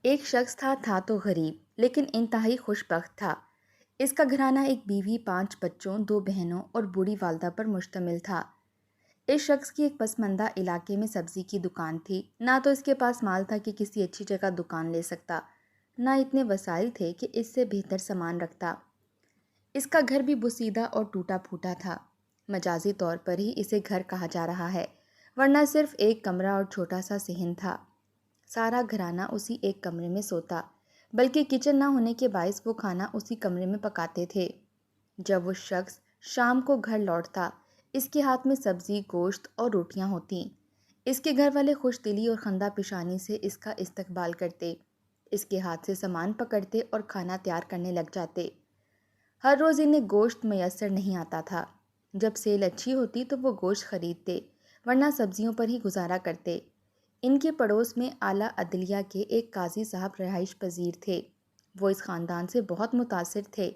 ایک شخص تھا تو غریب لیکن انتہائی خوش بخت تھا۔ اس کا گھرانہ ایک بیوی، 5 بچوں، 2 بہنوں اور بوڑھی والدہ پر مشتمل تھا۔ اس شخص کی ایک پسماندہ علاقے میں سبزی کی دکان تھی۔ نہ تو اس کے پاس مال تھا کہ کسی اچھی جگہ دکان لے سکتا، نہ اتنے وسائل تھے کہ اس سے بہتر سامان رکھتا۔ اس کا گھر بھی بوسیدہ اور ٹوٹا پھوٹا تھا۔ مجازی طور پر ہی اسے گھر کہا جا رہا ہے، ورنہ صرف ایک کمرہ اور چھوٹا سا صحن تھا۔ سارا گھرانہ اسی ایک کمرے میں سوتا، بلکہ کچن نہ ہونے کے باعث وہ کھانا اسی کمرے میں پکاتے تھے۔ جب وہ شخص شام کو گھر لوٹتا، اس کے ہاتھ میں سبزی، گوشت اور روٹیاں ہوتیں۔ اس کے گھر والے خوش دلی اور خندہ پیشانی سے اس کا استقبال کرتے، اس کے ہاتھ سے سامان پکڑتے اور کھانا تیار کرنے لگ جاتے۔ ہر روز انہیں گوشت میسر نہیں آتا تھا۔ جب سیل اچھی ہوتی تو وہ گوشت خریدتے، ورنہ سبزیوں پر ہی گزارا کرتے۔ ان کے پڑوس میں اعلیٰ عدلیہ کے ایک قاضی صاحب رہائش پذیر تھے۔ وہ اس خاندان سے بہت متاثر تھے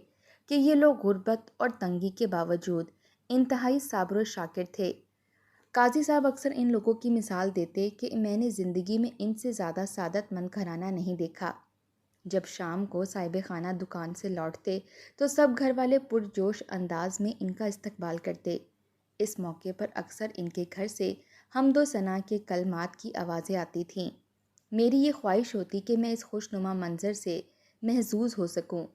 کہ یہ لوگ غربت اور تنگی کے باوجود انتہائی صابر و شاکر تھے۔ قاضی صاحب اکثر ان لوگوں کی مثال دیتے کہ میں نے زندگی میں ان سے زیادہ سعادت مند گھرانہ نہیں دیکھا۔ جب شام کو صاحب خانہ دکان سے لوٹتے تو سب گھر والے پرجوش انداز میں ان کا استقبال کرتے۔ اس موقع پر اکثر ان کے گھر سے حمد و ثنا کے کلمات کی آوازیں آتی تھیں۔ میری یہ خواہش ہوتی کہ میں اس خوشنما منظر سے محظوظ ہو سکوں۔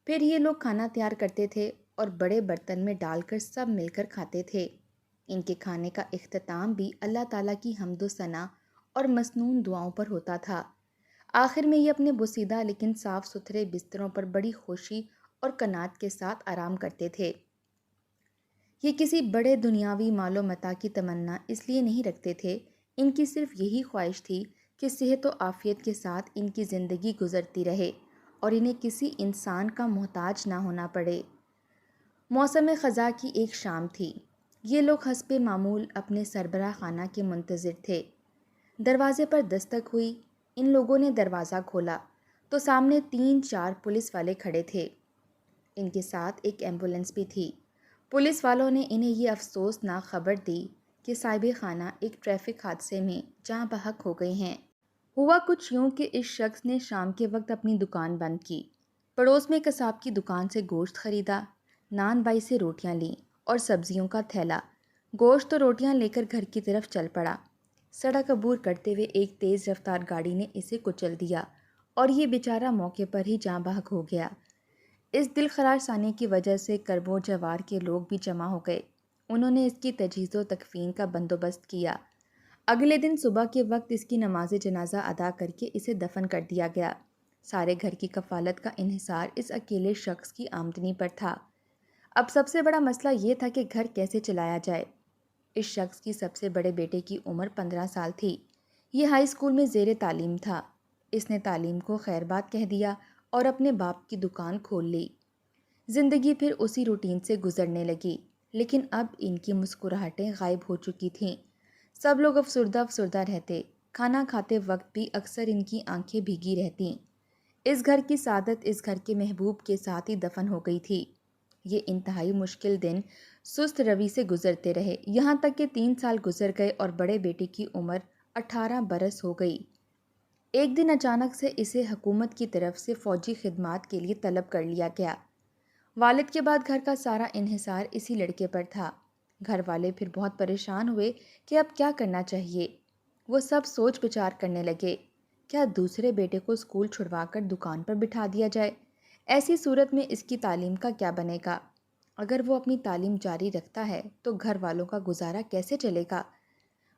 پھر یہ لوگ کھانا تیار کرتے تھے اور بڑے برتن میں ڈال کر سب مل کر کھاتے تھے۔ ان کے کھانے کا اختتام بھی اللہ تعالیٰ کی حمد و ثنا اور مسنون دعاؤں پر ہوتا تھا۔ آخر میں یہ اپنے بوسیدہ لیکن صاف ستھرے بستروں پر بڑی خوشی اور قناعت کے ساتھ آرام کرتے تھے۔ یہ کسی بڑے دنیاوی مال و متاع کی تمنا اس لیے نہیں رکھتے تھے، ان کی صرف یہی خواہش تھی کہ صحت و عافیت کے ساتھ ان کی زندگی گزرتی رہے اور انہیں کسی انسان کا محتاج نہ ہونا پڑے۔ موسم خزاں کی ایک شام تھی۔ یہ لوگ حسب معمول اپنے سربراہ خانہ کے منتظر تھے۔ دروازے پر دستک ہوئی۔ ان لوگوں نے دروازہ کھولا تو سامنے 3-4 پولیس والے کھڑے تھے۔ ان کے ساتھ ایک ایمبولینس بھی تھی۔ پولیس والوں نے انہیں یہ افسوسناک خبر دی کہ صاحب خانہ ایک ٹریفک حادثے میں جاں بحق ہو گئے ہیں۔ ہوا کچھ یوں کہ اس شخص نے شام کے وقت اپنی دکان بند کی، پڑوس میں قصاب کی دکان سے گوشت خریدا، نان بائی سے روٹیاں لیں اور سبزیوں کا تھیلا۔ گوشت اور روٹیاں لے کر گھر کی طرف چل پڑا۔ سڑک عبور کرتے ہوئے ایک تیز رفتار گاڑی نے اسے کچل دیا اور یہ بیچارہ موقع پر ہی جاں بحق ہو گیا۔ اس دل خراش سانے کی وجہ سے کرب و جوار کے لوگ بھی جمع ہو گئے۔ انہوں نے اس کی تجہیز و تکفین کا بندوبست کیا۔ اگلے دن صبح کے وقت اس کی نماز جنازہ ادا کر کے اسے دفن کر دیا گیا۔ سارے گھر کی کفالت کا انحصار اس اکیلے شخص کی آمدنی پر تھا۔ اب سب سے بڑا مسئلہ یہ تھا کہ گھر کیسے چلایا جائے۔ اس شخص کی سب سے بڑے بیٹے کی عمر 15 سال تھی۔ یہ ہائی اسکول میں زیر تعلیم تھا۔ اس نے تعلیم کو خیر بات کہہ دیا اور اپنے باپ کی دکان کھول لی۔ زندگی پھر اسی روٹین سے گزرنے لگی، لیکن اب ان کی مسکراہٹیں غائب ہو چکی تھیں۔ سب لوگ افسردہ رہتے۔ کھانا کھاتے وقت بھی اکثر ان کی آنکھیں بھیگی رہتیں۔ اس گھر کی سعادت اس گھر کے محبوب کے ساتھ ہی دفن ہو گئی تھی۔ یہ انتہائی مشکل دن سست روی سے گزرتے رہے، یہاں تک کہ 3 سال گزر گئے اور بڑے بیٹے کی عمر 18 برس ہو گئی۔ ایک دن اچانک سے اسے حکومت کی طرف سے فوجی خدمات کے لیے طلب کر لیا گیا۔ والد کے بعد گھر کا سارا انحصار اسی لڑکے پر تھا۔ گھر والے پھر بہت پریشان ہوئے کہ اب کیا کرنا چاہیے۔ وہ سب سوچ بچار کرنے لگے، کیا دوسرے بیٹے کو اسکول چھڑوا کر دکان پر بٹھا دیا جائے؟ ایسی صورت میں اس کی تعلیم کا کیا بنے گا؟ اگر وہ اپنی تعلیم جاری رکھتا ہے تو گھر والوں کا گزارا کیسے چلے گا؟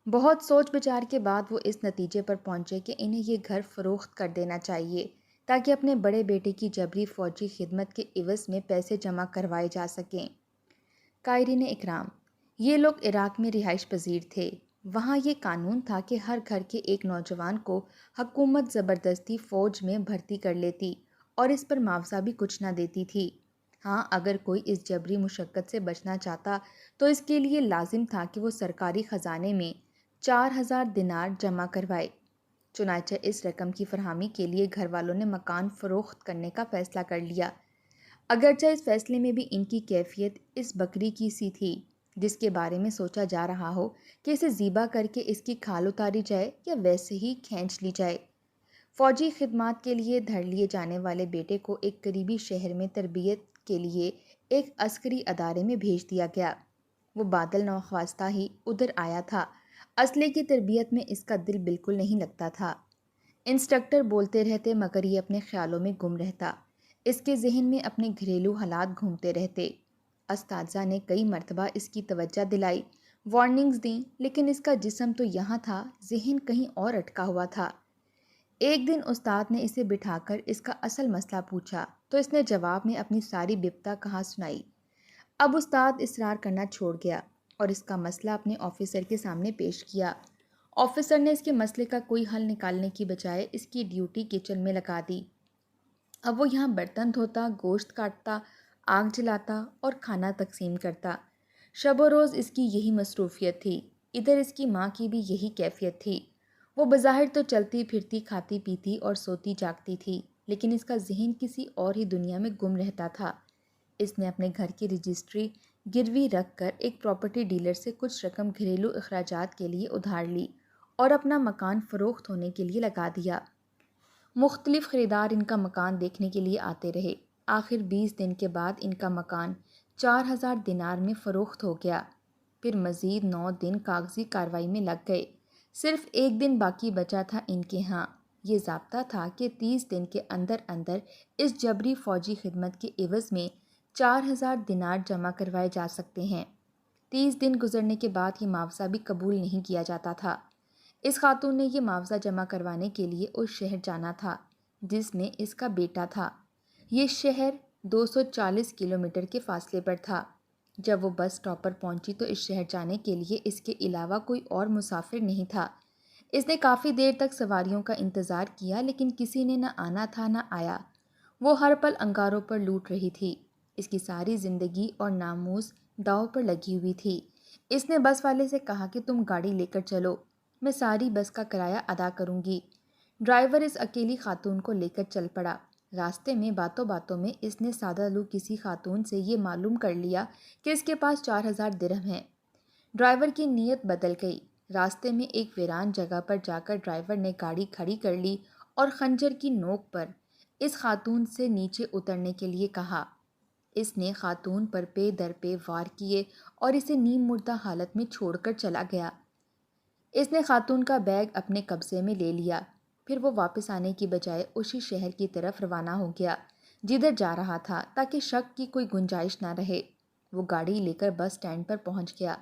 بہت سوچ بچار کے بعد وہ اس نتیجے پر پہنچے کہ انہیں یہ گھر فروخت کر دینا چاہیے تاکہ اپنے بڑے بیٹے کی جبری فوجی خدمت کے عوض میں پیسے جمع کروائے جا سکیں۔ قائرین اکرام، یہ لوگ عراق میں رہائش پذیر تھے۔ وہاں یہ قانون تھا کہ ہر گھر کے ایک نوجوان کو حکومت زبردستی فوج میں بھرتی کر لیتی اور اس پر معاوضہ بھی کچھ نہ دیتی تھی۔ ہاں، اگر کوئی اس جبری مشقت سے بچنا چاہتا تو اس کے لیے لازم تھا کہ وہ سرکاری خزانے میں 4000 دینار جمع کروائے۔ چنانچہ اس رقم کی فراہمی کے لیے گھر والوں نے مکان فروخت کرنے کا فیصلہ کر لیا، اگرچہ اس فیصلے میں بھی ان کی کیفیت اس بکری کی سی تھی جس کے بارے میں سوچا جا رہا ہو کہ اسے ذبح کر کے اس کی کھال اتاری جائے یا ویسے ہی کھینچ لی جائے۔ فوجی خدمات کے لیے دھر لیے جانے والے بیٹے کو ایک قریبی شہر میں تربیت کے لیے ایک عسکری ادارے میں بھیج دیا گیا۔ وہ بادل ناخواستہ ہی ادھر آیا تھا۔ اسلحے کی تربیت میں اس کا دل بالکل نہیں لگتا تھا۔ انسٹرکٹر بولتے رہتے مگر یہ اپنے خیالوں میں گم رہتا۔ اس کے ذہن میں اپنے گھریلو حالات گھومتے رہتے۔ اساتذہ نے کئی مرتبہ اس کی توجہ دلائی، وارننگز دیں، لیکن اس کا جسم تو یہاں تھا، ذہن کہیں اور اٹکا ہوا تھا۔ ایک دن استاد نے اسے بٹھا کر اس کا اصل مسئلہ پوچھا تو اس نے جواب میں اپنی ساری بپتا کہا سنائی۔ اب استاد اصرار کرنا چھوڑ گیا اور اس کا مسئلہ اپنے آفیسر کے سامنے پیش کیا۔ آفیسر نے اس کے مسئلے کا کوئی حل نکالنے کی بجائے اس کی ڈیوٹی کچن میں لگا دی۔ اب وہ یہاں برتن دھوتا، گوشت کاٹتا، آگ جلاتا اور کھانا تقسیم کرتا۔ شب و روز اس کی یہی مصروفیت تھی۔ ادھر اس کی ماں کی بھی یہی کیفیت تھی۔ وہ بظاہر تو چلتی پھرتی، کھاتی پیتی اور سوتی جاگتی تھی، لیکن اس کا ذہن کسی اور ہی دنیا میں گم رہتا تھا۔ اس نے اپنے گھر کی رجسٹری گروی رکھ کر ایک پراپرٹی ڈیلر سے کچھ رقم گھریلو اخراجات کے لیے ادھار لی اور اپنا مکان فروخت ہونے کے لیے لگا دیا۔ مختلف خریدار ان کا مکان دیکھنے کے لیے آتے رہے۔ آخر 20 دن کے بعد ان کا مکان 4000 دینار میں فروخت ہو گیا۔ پھر مزید 9 دن کاغذی کارروائی میں لگ گئے۔ صرف ایک دن باقی بچا تھا ان کے ہاں۔ یہ ضابطہ تھا کہ 30 دن کے اندر اندر اس جبری فوجی خدمت کے عوض میں 4000 دینار جمع کروائے جا سکتے ہیں۔ 30 دن گزرنے کے بعد یہ معاوضہ بھی قبول نہیں کیا جاتا تھا۔ اس خاتون نے یہ معاوضہ جمع کروانے کے لیے اس شہر جانا تھا جس میں اس کا بیٹا تھا۔ یہ شہر 240 کلومیٹر کے فاصلے پر تھا۔ جب وہ بس اسٹاپ پر پہنچی تو اس شہر جانے کے لیے اس کے علاوہ کوئی اور مسافر نہیں تھا۔ اس نے کافی دیر تک سواریوں کا انتظار کیا لیکن کسی نے نہ آنا تھا نہ آیا۔ وہ ہر پل انگاروں پر لوٹ رہی تھی۔ اس کی ساری زندگی اور ناموس داؤ پر لگی ہوئی تھی۔ اس نے بس والے سے کہا کہ تم گاڑی لے کر چلو، میں ساری بس کا کرایہ ادا کروں گی۔ ڈرائیور اس اکیلی خاتون کو لے کر چل پڑا۔ راستے میں باتوں باتوں میں اس نے سادہ لو کسی خاتون سے یہ معلوم کر لیا کہ اس کے پاس 4000 درہم ہیں۔ ڈرائیور کی نیت بدل گئی۔ راستے میں ایک ویران جگہ پر جا کر ڈرائیور نے گاڑی کھڑی کر لی اور خنجر کی نوک پر اس خاتون سے نیچے اترنے کے لیے کہا۔ اس نے خاتون پر پے در پے وار کیے اور اسے نیم مردہ حالت میں چھوڑ کر چلا گیا۔ اس نے خاتون کا بیگ اپنے قبضے میں لے لیا۔ پھر وہ واپس آنے کی بجائے اسی شہر کی طرف روانہ ہو گیا جدھر جا رہا تھا تاکہ شک کی کوئی گنجائش نہ رہے۔ وہ گاڑی لے کر بس اسٹینڈ پر پہنچ گیا۔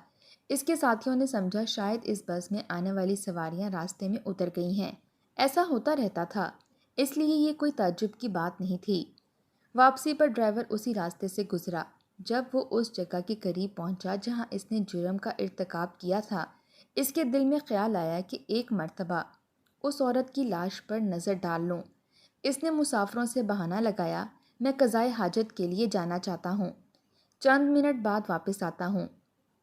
اس کے ساتھیوں نے سمجھا شاید اس بس میں آنے والی سواریاں راستے میں اتر گئی ہیں۔ ایسا ہوتا رہتا تھا، اس لیے یہ کوئی تعجب کی بات نہیں تھی۔ واپسی پر ڈرائیور اسی راستے سے گزرا۔ جب وہ اس جگہ کے قریب پہنچا جہاں اس نے جرم کا ارتکاب کیا تھا، اس کے دل میں خیال آیا کہ ایک مرتبہ اس عورت کی لاش پر نظر ڈال لوں۔ اس نے مسافروں سے بہانہ لگایا، میں قضائے حاجت کے لیے جانا چاہتا ہوں، چند منٹ بعد واپس آتا ہوں۔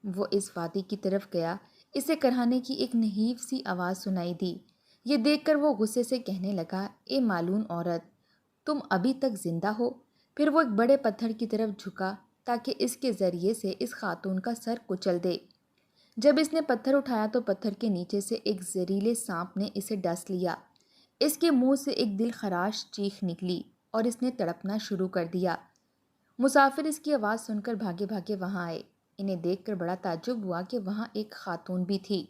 وہ اس وادی کی طرف گیا۔ اسے کرہانے کی ایک نحیف سی آواز سنائی دی۔ یہ دیکھ کر وہ غصے سے کہنے لگا، اے مالون عورت، تم ابھی تک زندہ ہو؟ پھر وہ ایک بڑے پتھر کی طرف جھکا تاکہ اس کے ذریعے سے اس خاتون کا سر کچل دے۔ جب اس نے پتھر اٹھایا تو پتھر کے نیچے سے ایک زہریلے سانپ نے اسے ڈس لیا۔ اس کے منہ سے ایک دل خراش چیخ نکلی اور اس نے تڑپنا شروع کر دیا۔ مسافر اس کی آواز سن کر بھاگے بھاگے وہاں آئے۔ انہیں دیکھ کر بڑا تعجب ہوا کہ وہاں ایک خاتون بھی تھی۔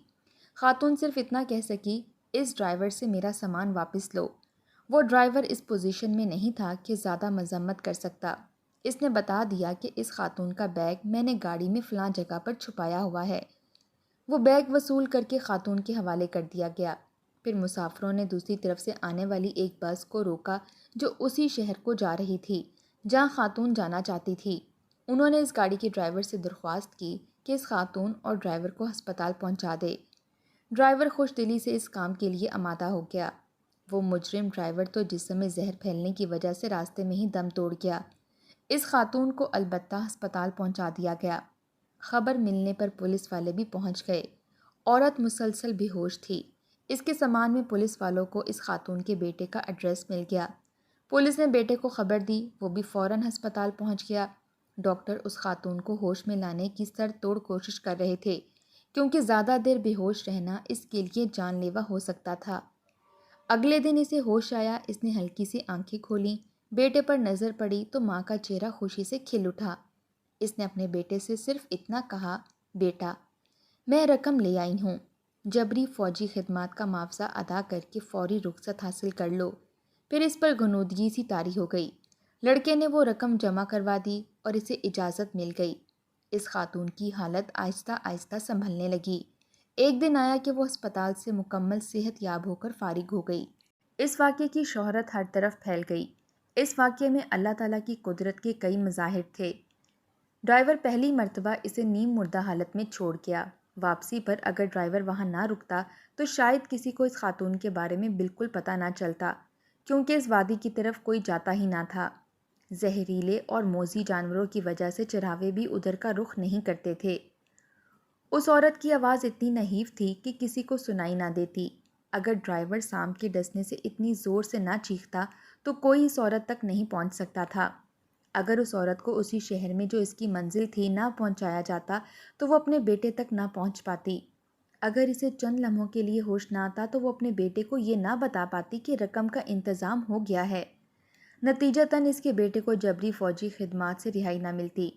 خاتون صرف اتنا کہہ سکی، اس ڈرائیور سے میرا سامان واپس لو۔ وہ ڈرائیور اس پوزیشن میں نہیں تھا کہ زیادہ مذمت کر سکتا۔ اس نے بتا دیا کہ اس خاتون کا بیگ میں نے گاڑی میں فلاں جگہ پر چھپایا ہوا ہے۔ وہ بیگ وصول کر کے خاتون کے حوالے کر دیا گیا۔ پھر مسافروں نے دوسری طرف سے آنے والی ایک بس کو روکا جو اسی شہر کو جا رہی تھی جہاں خاتون جانا چاہتی تھی۔ انہوں نے اس گاڑی کے ڈرائیور سے درخواست کی کہ اس خاتون اور ڈرائیور کو ہسپتال پہنچا دے۔ ڈرائیور خوش دلی سے اس کام کے لیے آمادہ ہو گیا۔ وہ مجرم ڈرائیور تو جسم میں زہر پھیلنے کی وجہ سے راستے میں ہی دم توڑ گیا۔ اس خاتون کو البتہ ہسپتال پہنچا دیا گیا۔ خبر ملنے پر پولیس والے بھی پہنچ گئے۔ عورت مسلسل بے ہوش تھی۔ اس کے سامان میں پولیس والوں کو اس خاتون کے بیٹے کا ایڈریس مل گیا۔ پولیس نے بیٹے کو خبر دی، وہ بھی فوراً ہسپتال پہنچ گیا۔ ڈاکٹر اس خاتون کو ہوش میں لانے کی سر توڑ کوشش کر رہے تھے کیونکہ زیادہ دیر بے ہوش رہنا اس کے لیے جان لیوا ہو سکتا تھا۔ اگلے دن اسے ہوش آیا، اس نے ہلکی سی آنکھیں کھولیں، بیٹے پر نظر پڑی تو ماں کا چہرہ خوشی سے کھل اٹھا۔ اس نے اپنے بیٹے سے صرف اتنا کہا، بیٹا میں رقم لے آئی ہوں، جبری فوجی خدمات کا معاوضہ ادا کر کے فوری رخصت حاصل کر لو۔ پھر اس پر غنودگی سی طاری ہو گئی۔ لڑکے نے وہ رقم جمع کروا دی اور اسے اجازت مل گئی۔ اس خاتون کی حالت آہستہ آہستہ سنبھلنے لگی۔ ایک دن آیا کہ وہ ہسپتال سے مکمل صحت یاب ہو کر فارغ ہو گئی۔ اس واقعے کی شہرت ہر طرف پھیل گئی۔ اس واقعے میں اللہ تعالیٰ کی قدرت کے کئی مظاہر تھے۔ ڈرائیور پہلی مرتبہ اسے نیم مردہ حالت میں چھوڑ گیا۔ واپسی پر اگر ڈرائیور وہاں نہ رکتا تو شاید کسی کو اس خاتون کے بارے میں بالکل پتہ نہ چلتا، کیونکہ اس وادی کی طرف کوئی جاتا ہی نہ تھا۔ زہریلے اور موذی جانوروں کی وجہ سے چراغے بھی ادھر کا رخ نہیں کرتے تھے۔ اس عورت کی آواز اتنی نحیف تھی کہ کسی کو سنائی نہ دیتی۔ اگر ڈرائیور سانپ کے ڈسنے سے اتنی زور سے نہ چیختا تو کوئی اس عورت تک نہیں پہنچ سکتا تھا۔ اگر اس عورت کو اسی شہر میں جو اس کی منزل تھی نہ پہنچایا جاتا تو وہ اپنے بیٹے تک نہ پہنچ پاتی۔ اگر اسے چند لمحوں کے لیے ہوش نہ آتا تو وہ اپنے بیٹے کو یہ نہ بتا پاتی کہ رقم کا انتظام ہو گیا ہے۔ نتیجتاً اس کے بیٹے کو جبری فوجی خدمات سے رہائی نہ ملتی۔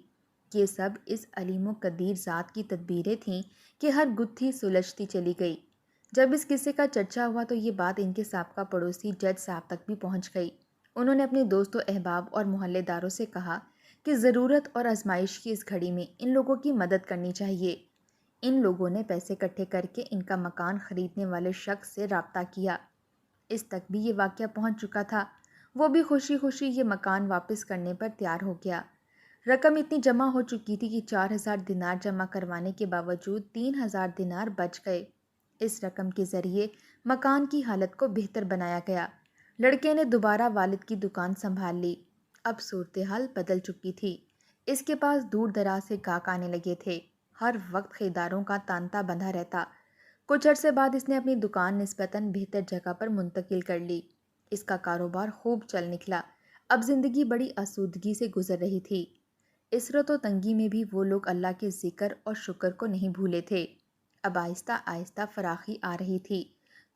یہ سب اس علیم و قدیر ذات کی تدبیریں تھیں کہ ہر گتھی سلجھتی چلی گئی۔ جب اس قصے کا چرچا ہوا تو یہ بات ان کے سابقہ پڑوسی جج صاحب تک بھی پہنچ گئی۔ انہوں نے اپنے دوست و احباب اور محلے داروں سے کہا کہ ضرورت اور آزمائش کی اس گھڑی میں ان لوگوں کی مدد کرنی چاہیے۔ ان لوگوں نے پیسے اکٹھے کر کے ان کا مکان خریدنے والے شخص سے رابطہ کیا۔ اس تک بھی یہ واقعہ پہنچ چکا تھا۔ وہ بھی خوشی خوشی یہ مکان واپس کرنے پر تیار ہو گیا۔ رقم اتنی جمع ہو چکی تھی کہ 4000 دینار جمع کروانے کے باوجود 3000 دینار بچ گئے۔ اس رقم کے ذریعے مکان کی حالت کو بہتر بنایا گیا۔ لڑکے نے دوبارہ والد کی دکان سنبھال لی۔ اب صورتحال بدل چکی تھی۔ اس کے پاس دور دراز سے گاہک آنے لگے تھے۔ ہر وقت خریداروں کا تانتا بندھا رہتا۔ کچھ عرصے بعد اس نے اپنی دکان نسبتاً بہتر جگہ پر منتقل کر لی۔ اس کا کاروبار خوب چل نکلا۔ اب زندگی بڑی آسودگی سے گزر رہی تھی۔ عسرت و تنگی میں بھی وہ لوگ اللہ کے ذکر اور شکر کو نہیں بھولے تھے۔ اب آہستہ آہستہ فراخی آ رہی تھی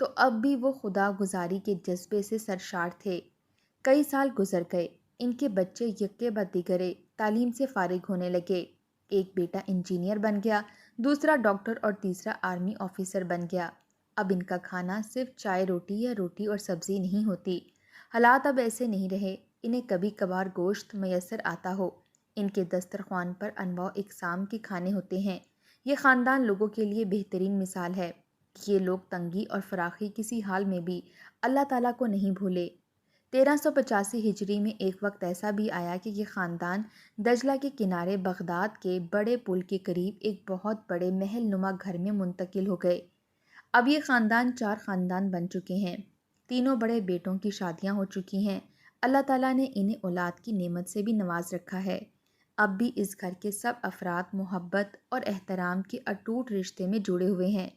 تو اب بھی وہ خدا گزاری کے جذبے سے سرشار تھے۔ کئی سال گزر گئے۔ ان کے بچے یکے بعد دیگرے تعلیم سے فارغ ہونے لگے۔ ایک بیٹا انجینئر بن گیا، دوسرا ڈاکٹر اور تیسرا آرمی آفیسر بن گیا۔ اب ان کا کھانا صرف چائے روٹی یا روٹی اور سبزی نہیں ہوتی۔ حالات اب ایسے نہیں رہے۔ انہیں کبھی کبھار گوشت میسر آتا ہو۔ ان کے دسترخوان پر انواع اقسام کے کھانے ہوتے ہیں۔ یہ خاندان لوگوں کے لیے بہترین مثال ہے۔ یہ لوگ تنگی اور فراخی کسی حال میں بھی اللہ تعالیٰ کو نہیں بھولے۔ 1385 ہجری میں ایک وقت ایسا بھی آیا کہ یہ خاندان دجلہ کے کنارے بغداد کے بڑے پل کے قریب ایک بہت بڑے محل نما گھر میں منتقل ہو گئے۔ اب یہ خاندان 4 خاندان بن چکے ہیں۔ تینوں بڑے بیٹوں کی شادیاں ہو چکی ہیں۔ اللہ تعالیٰ نے انہیں اولاد کی نعمت سے بھی نواز رکھا ہے۔ اب بھی اس گھر کے سب افراد محبت اور احترام کے اٹوٹ رشتے میں جڑے ہوئے ہیں۔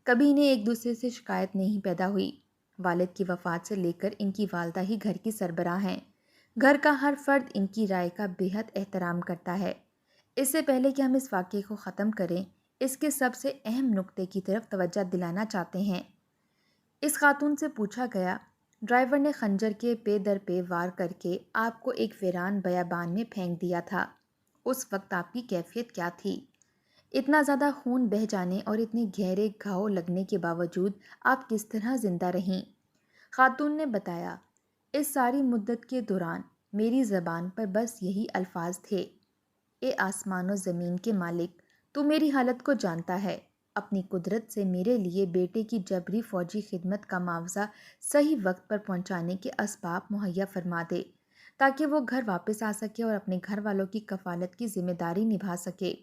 کبھی انہیں ایک دوسرے سے شکایت نہیں پیدا ہوئی۔ والد کی وفات سے لے کر ان کی والدہ ہی گھر کی سربراہ ہیں۔ گھر کا ہر فرد ان کی رائے کا بے حد احترام کرتا ہے۔ اس سے پہلے کہ ہم اس واقعے کو ختم کریں، اس کے سب سے اہم نقطے کی طرف توجہ دلانا چاہتے ہیں۔ اس خاتون سے پوچھا گیا، ڈرائیور نے خنجر کے پے در پے وار کر کے آپ کو ایک ویران بیابان میں پھینک دیا تھا۔ اس وقت آپ کی کیفیت کیا تھی؟ اتنا زیادہ خون بہہ جانے اور اتنے گہرے گھاؤ لگنے کے باوجود آپ کس طرح زندہ رہیں؟ خاتون نے بتایا، اس ساری مدت کے دوران میری زبان پر بس یہی الفاظ تھے، اے آسمان و زمین کے مالک، تو میری حالت کو جانتا ہے۔ اپنی قدرت سے میرے لیے بیٹے کی جبری فوجی خدمت کا معاوضہ صحیح وقت پر پہنچانے کے اسباب مہیا فرما دے، تاکہ وہ گھر واپس آ سکے اور اپنے گھر والوں کی کفالت کی ذمہ داری نبھا سکے۔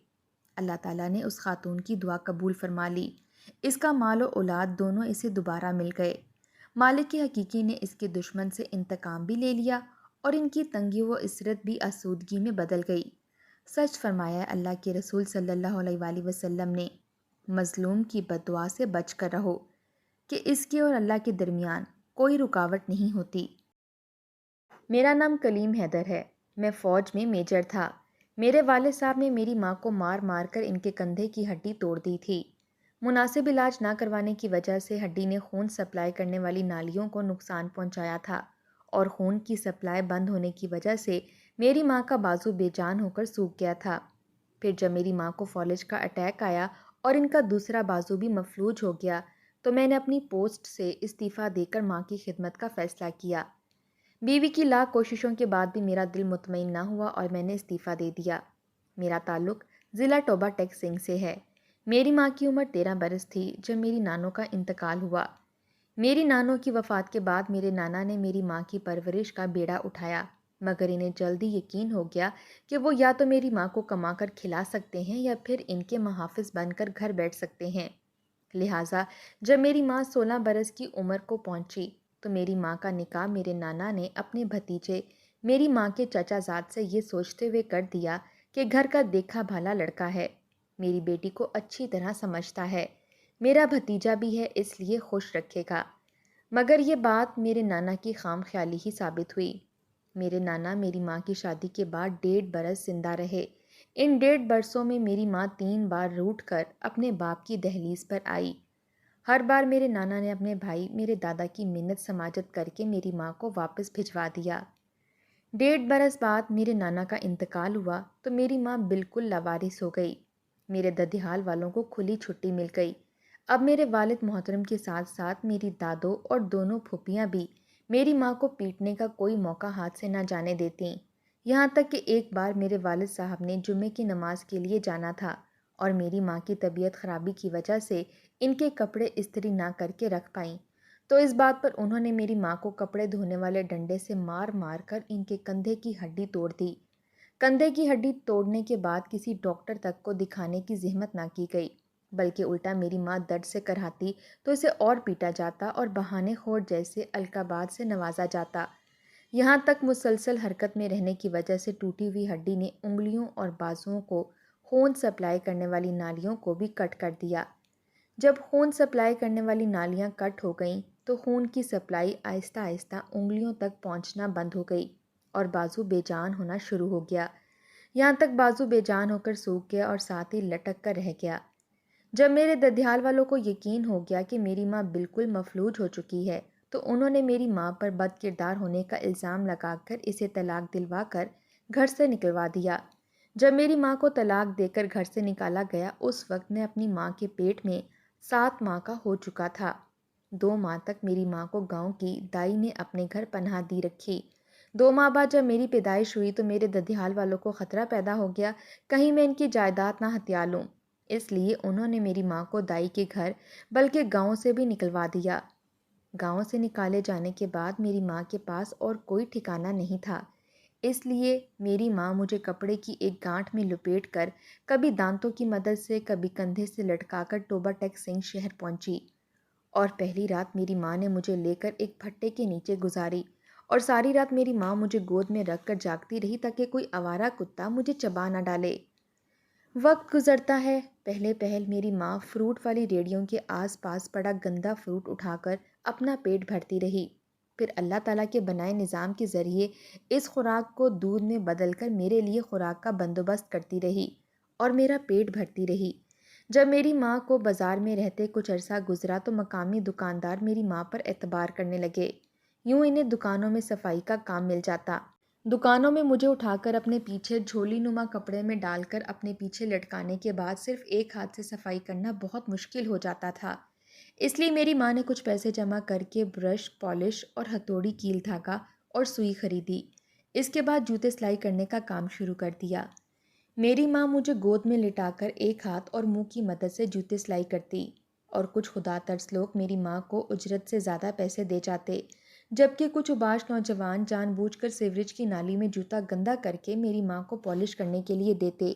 اللہ تعالیٰ نے اس خاتون کی دعا قبول فرما لی۔ اس کا مال و اولاد دونوں اسے دوبارہ مل گئے۔ مالک حقیقی نے اس کے دشمن سے انتقام بھی لے لیا اور ان کی تنگی و عسرت بھی آسودگی میں بدل گئی۔ سچ فرمایا ہے اللہ کے رسول صلی اللہ علیہ وآلہ وسلم نے، مظلوم کی بد دعا سے بچ کر رہو کہ اس کے اور اللہ کے درمیان کوئی رکاوٹ نہیں ہوتی۔ میرا نام کلیم حیدر ہے۔ میں فوج میں میجر تھا۔ میرے والد صاحب نے میری ماں کو مار مار کر ان کے کندھے کی ہڈی توڑ دی تھی۔ مناسب علاج نہ کروانے کی وجہ سے ہڈی نے خون سپلائی کرنے والی نالیوں کو نقصان پہنچایا تھا اور خون کی سپلائی بند ہونے کی وجہ سے میری ماں کا بازو بے جان ہو کر سوکھ گیا تھا۔ پھر جب میری ماں کو فالج کا اٹیک آیا اور ان کا دوسرا بازو بھی مفلوج ہو گیا تو میں نے اپنی پوسٹ سے استعفیٰ دے کر ماں کی خدمت کا فیصلہ کیا۔ بیوی کی لاکھ کوششوں کے بعد بھی میرا دل مطمئن نہ ہوا اور میں نے استعفیٰ دے دیا۔ میرا تعلق ضلع ٹوبہ ٹیک سنگھ سے ہے۔ میری ماں کی عمر 13 برس تھی جب میری نانوں کا انتقال ہوا۔ میری نانوں کی وفات کے بعد میرے نانا نے میری ماں کی پرورش کا بیڑا اٹھایا، مگر انہیں جلدی یقین ہو گیا کہ وہ یا تو میری ماں کو کما کر کھلا سکتے ہیں یا پھر ان کے محافظ بن کر گھر بیٹھ سکتے ہیں۔ لہٰذا جب میری ماں 16 برس کی عمر کو پہنچی تو میری ماں کا نکاح میرے نانا نے اپنے بھتیجے میری ماں کے چچا زاد سے یہ سوچتے ہوئے کر دیا کہ گھر کا دیکھا بھالا لڑکا ہے، میری بیٹی کو اچھی طرح سمجھتا ہے، میرا بھتیجا بھی ہے اس لیے خوش رکھے گا۔ مگر یہ بات میرے نانا کی خام خیالی ہی ثابت ہوئی۔ میرے نانا میری ماں کی شادی کے بعد 1.5 برس زندہ رہے۔ ان 1.5 برسوں میں میری ماں 3 بار روٹھ کر اپنے باپ کی دہلیز پر آئی۔ ہر بار میرے نانا نے اپنے بھائی میرے دادا کی منت سماجت کر کے میری ماں کو واپس بھجوا دیا۔ 1.5 برس بعد میرے نانا کا انتقال ہوا تو میری ماں بالکل لاوارث ہو گئی۔ میرے ددیال والوں کو کھلی چھٹی مل گئی۔ اب میرے والد محترم کے ساتھ ساتھ میری دادو اور دونوں پھوپھیاں بھی میری ماں کو پیٹنے کا کوئی موقع ہاتھ سے نہ جانے دیتیں، یہاں تک کہ ایک بار میرے والد صاحب نے جمعے کی نماز کے لیے جانا تھا اور میری ماں کی طبیعت خرابی کی وجہ سے ان کے کپڑے استری نہ کر کے رکھ پائیں تو اس بات پر انہوں نے میری ماں کو کپڑے دھونے والے ڈنڈے سے مار مار کر ان کے کندھے کی ہڈی توڑ دی۔ کندھے کی ہڈی توڑنے کے بعد کسی ڈاکٹر تک کو دکھانے کی زحمت نہ کی گئی، بلکہ الٹا میری ماں درد سے کرہاتی تو اسے اور پیٹا جاتا اور بہانے خور جیسے القابات سے نوازا جاتا، یہاں تک مسلسل حرکت میں رہنے کی وجہ سے ٹوٹی ہوئی ہڈی نے انگلیوں اور بازوؤں کو خون سپلائی کرنے والی نالیوں کو بھی کٹ کر دیا۔ جب خون سپلائی کرنے والی نالیاں کٹ ہو گئیں تو خون کی سپلائی آہستہ آہستہ انگلیوں تک پہنچنا بند ہو گئی اور بازو بے جان ہونا شروع ہو گیا، یہاں تک بازو بے جان ہو کر سوکھ گیا اور ساتھ ہی لٹک کر رہ گیا۔ جب میرے ددیال والوں کو یقین ہو گیا کہ میری ماں بالکل مفلوج ہو چکی ہے تو انہوں نے میری ماں پر بد کردار ہونے کا الزام لگا کر اسے طلاق دلوا کر گھر سے نکلوا دیا۔ جب میری ماں کو طلاق دے کر گھر سے نکالا گیا اس وقت میں اپنی ماں کے پیٹ میں 7 ماہ کا ہو چکا تھا۔ 2 ماہ تک میری ماں کو گاؤں کی دائی نے اپنے گھر پناہ دی رکھی۔ 2 ماہ بعد جب میری پیدائش ہوئی تو میرے ددیال والوں کو خطرہ پیدا ہو گیا کہیں میں ان کی جائیداد نہ ہتھیا لوں، اس لیے انہوں نے میری ماں کو دائی کے گھر بلکہ گاؤں سے بھی نکلوا دیا۔ گاؤں سے نکالے جانے کے بعد میری ماں کے پاس اور کوئی ٹھکانہ نہیں تھا، اس لیے میری ماں مجھے کپڑے کی ایک گانٹھ میں لپیٹ کر کبھی دانتوں کی مدد سے کبھی کندھے سے لٹکا کر ٹوبہ ٹیک سنگھ شہر پہنچی اور پہلی رات میری ماں نے مجھے لے کر ایک پھٹے کے نیچے گزاری اور ساری رات میری ماں مجھے گود میں رکھ کر جاگتی رہی تاکہ کوئی آوارہ کتا مجھے چبا نہ ڈالے۔ وقت گزرتا ہے، پہلے پہل میری ماں فروٹ والی ریڑھیوں کے آس پاس پڑا گندا فروٹ اٹھا کر اپنا پیٹ بھرتی رہی، پھر اللہ تعالیٰ کے بنائے نظام کے ذریعے اس خوراک کو دودھ میں بدل کر میرے لیے خوراک کا بندوبست کرتی رہی اور میرا پیٹ بھرتی رہی۔ جب میری ماں کو بازار میں رہتے کچھ عرصہ گزرا تو مقامی دکاندار میری ماں پر اعتبار کرنے لگے، یوں انہیں دکانوں میں صفائی کا کام مل جاتا۔ دکانوں میں مجھے اٹھا کر اپنے پیچھے جھولی نما کپڑے میں ڈال کر اپنے پیچھے لٹکانے کے بعد صرف ایک ہاتھ سے صفائی کرنا بہت مشکل ہو جاتا تھا، اس لیے میری ماں نے کچھ پیسے جمع کر کے برش، پالش اور ہتھوڑی، کیل دھاگا اور سوئی خریدی۔ اس کے بعد جوتے سلائی کرنے کا کام شروع کر دیا۔ میری ماں مجھے گود میں لٹا کر ایک ہاتھ اور منہ کی مدد سے جوتے سلائی کرتی اور کچھ خدا ترس لوگ میری ماں کو اجرت سے زیادہ پیسے دے جاتے، جبکہ کچھ اوباش نوجوان جان بوجھ کر سیوریج کی نالی میں جوتا گندا کر کے میری ماں کو پالش کرنے کے لیے دیتے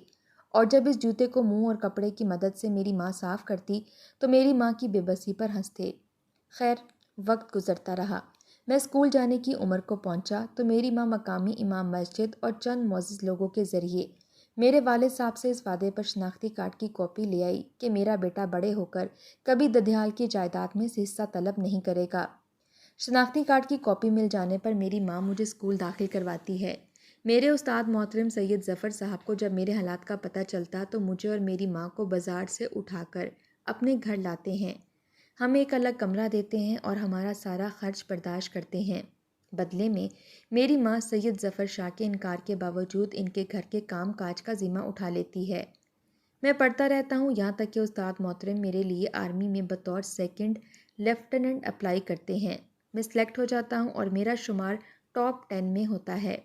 اور جب اس جوتے کو منہ اور کپڑے کی مدد سے میری ماں صاف کرتی تو میری ماں کی بے بسی پر ہنستے۔ خیر، وقت گزرتا رہا، میں اسکول جانے کی عمر کو پہنچا تو میری ماں مقامی امام مسجد اور چند معزز لوگوں کے ذریعے میرے والد صاحب سے اس وعدے پر شناختی کارڈ کی کاپی لے آئی کہ میرا بیٹا بڑے ہو کر کبھی ددیال کی جائیداد میں سے حصہ طلب نہیں کرے گا۔ شناختی کارڈ کی کاپی مل جانے پر میری ماں مجھے اسکول داخل کرواتی ہے۔ میرے استاد محترم سید ظفر صاحب کو جب میرے حالات کا پتہ چلتا تو مجھے اور میری ماں کو بازار سے اٹھا کر اپنے گھر لاتے ہیں، ہمیں ایک الگ کمرہ دیتے ہیں اور ہمارا سارا خرچ برداشت کرتے ہیں۔ بدلے میں میری ماں سید ظفر شاہ کے انکار کے باوجود ان کے گھر کے کام کاج کا ذمہ اٹھا لیتی ہے۔ میں پڑھتا رہتا ہوں یہاں تک کہ استاد محترم میرے لیے آرمی میں بطور سیکنڈ لیفٹیننٹ اپلائی کرتے ہیں۔ میں سلیکٹ ہو جاتا ہوں اور میرا شمار ٹاپ 10 میں ہوتا ہے۔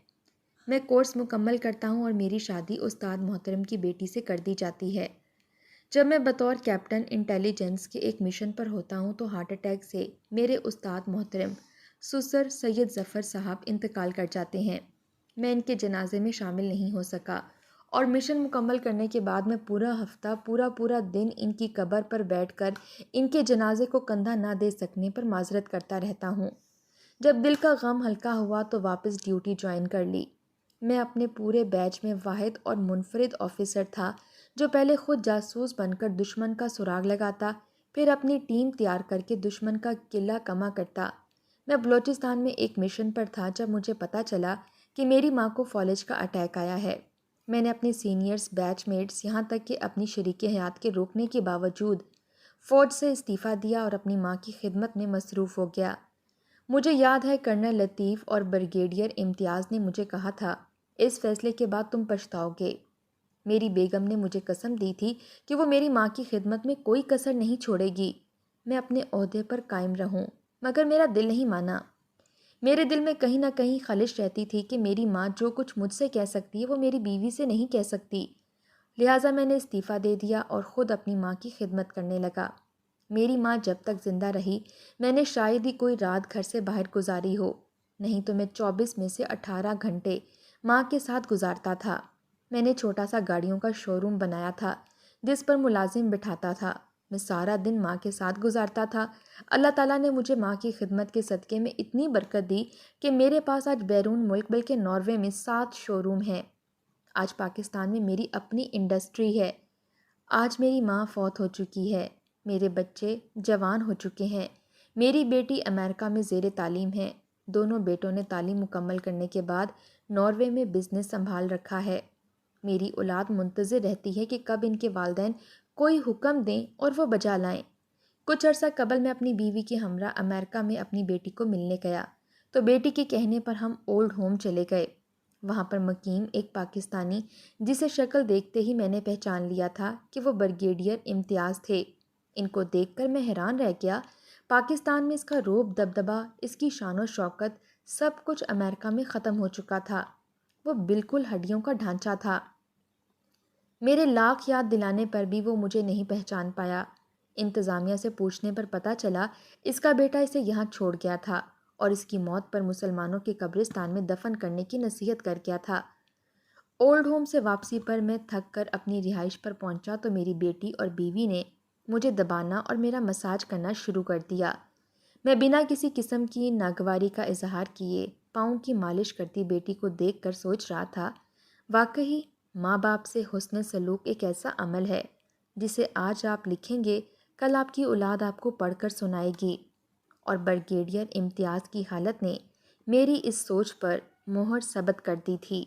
میں کورس مکمل کرتا ہوں اور میری شادی استاد محترم کی بیٹی سے کر دی جاتی ہے۔ جب میں بطور کیپٹن انٹیلیجنس کے ایک مشن پر ہوتا ہوں تو ہارٹ اٹیک سے میرے استاد محترم سسر سید ظفر صاحب انتقال کر جاتے ہیں۔ میں ان کے جنازے میں شامل نہیں ہو سکا اور مشن مکمل کرنے کے بعد میں پورا ہفتہ پورا دن ان کی قبر پر بیٹھ کر ان کے جنازے کو کندھا نہ دے سکنے پر معذرت کرتا رہتا ہوں۔ جب دل کا غم ہلکا ہوا تو واپس ڈیوٹی جوائن کر لی۔ میں اپنے پورے بیچ میں واحد اور منفرد آفیسر تھا جو پہلے خود جاسوس بن کر دشمن کا سراغ لگاتا، پھر اپنی ٹیم تیار کر کے دشمن کا قلعہ کما کرتا۔ میں بلوچستان میں ایک مشن پر تھا جب مجھے پتہ چلا کہ میری ماں کو فالج کا اٹیک آیا ہے۔ میں نے اپنے سینئرز، بیچ میٹس، یہاں تک کہ اپنی شریک حیات کے روکنے کے باوجود فوج سے استعفیٰ دیا اور اپنی ماں کی خدمت میں مصروف ہو گیا۔ مجھے یاد ہے کرنل لطیف اور بریگیڈیئر امتیاز نے مجھے کہا تھا، اس فیصلے کے بعد تم پچھتاؤ گے۔ میری بیگم نے مجھے قسم دی تھی کہ وہ میری ماں کی خدمت میں کوئی کسر نہیں چھوڑے گی۔ میں اپنے عہدے پر قائم رہوں، مگر میرا دل نہیں مانا۔ میرے دل میں کہیں نہ کہیں خلش رہتی تھی کہ میری ماں جو کچھ مجھ سے کہہ سکتی ہے وہ میری بیوی سے نہیں کہہ سکتی۔ لہٰذا میں نے استعفیٰ دے دیا اور خود اپنی ماں کی خدمت کرنے لگا۔ میری ماں جب تک زندہ رہی میں نے شاید ہی کوئی رات گھر سے باہر گزاری ہو، نہیں تو میں 24 میں سے 18 گھنٹے ماں کے ساتھ گزارتا تھا۔ میں نے چھوٹا سا گاڑیوں کا شو روم بنایا تھا جس پر ملازم بٹھاتا تھا۔ میں سارا دن ماں کے ساتھ گزارتا تھا۔ اللہ تعالیٰ نے مجھے ماں کی خدمت کے صدقے میں اتنی برکت دی کہ میرے پاس آج بیرون ملک بلکہ ناروے میں 7 شو روم ہیں۔ آج پاکستان میں میری اپنی انڈسٹری ہے۔ آج میری ماں فوت ہو چکی ہے، میرے بچے جوان ہو چکے ہیں۔ میری بیٹی امریکہ میں زیر تعلیم ہے۔ دونوں بیٹوں نے تعلیم مکمل کرنے کے بعد ناروے میں بزنس سنبھال رکھا ہے۔ میری اولاد منتظر رہتی ہے کہ کب ان کے والدین کوئی حکم دیں اور وہ بجا لائیں۔ کچھ عرصہ قبل میں اپنی بیوی کے ہمراہ امریکہ میں اپنی بیٹی کو ملنے گیا تو بیٹی کے کہنے پر ہم اولڈ ہوم چلے گئے۔ وہاں پر مقیم ایک پاکستانی جسے شکل دیکھتے ہی میں نے پہچان لیا تھا کہ وہ بریگیڈیئر امتیاز تھے۔ ان کو دیکھ کر میں حیران رہ گیا۔ پاکستان میں اس کا روب دبدبہ، اس کی شان و شوکت، سب کچھ امریکہ میں ختم ہو چکا تھا۔ وہ بالکل ہڈیوں کا ڈھانچہ تھا۔ میرے لاکھ یاد دلانے پر بھی وہ مجھے نہیں پہچان پایا۔ انتظامیہ سے پوچھنے پر پتہ چلا اس کا بیٹا اسے یہاں چھوڑ گیا تھا اور اس کی موت پر مسلمانوں کے قبرستان میں دفن کرنے کی نصیحت کر گیا تھا۔ اولڈ ہوم سے واپسی پر میں تھک کر اپنی رہائش پر پہنچا تو میری بیٹی اور بیوی نے مجھے دبانا اور میرا مساج کرنا شروع کر دیا۔ میں بنا کسی قسم کی ناگواری کا اظہار کیے پاؤں کی مالش کرتی بیٹی کو دیکھ کر سوچ رہا تھا، واقعی ماں باپ سے حسن سلوک ایک ایسا عمل ہے جسے آج آپ لکھیں گے، کل آپ کی اولاد آپ کو پڑھ کر سنائے گی۔ اور بریگیڈیئر امتیاز کی حالت نے میری اس سوچ پر مہر ثبت کر دی تھی۔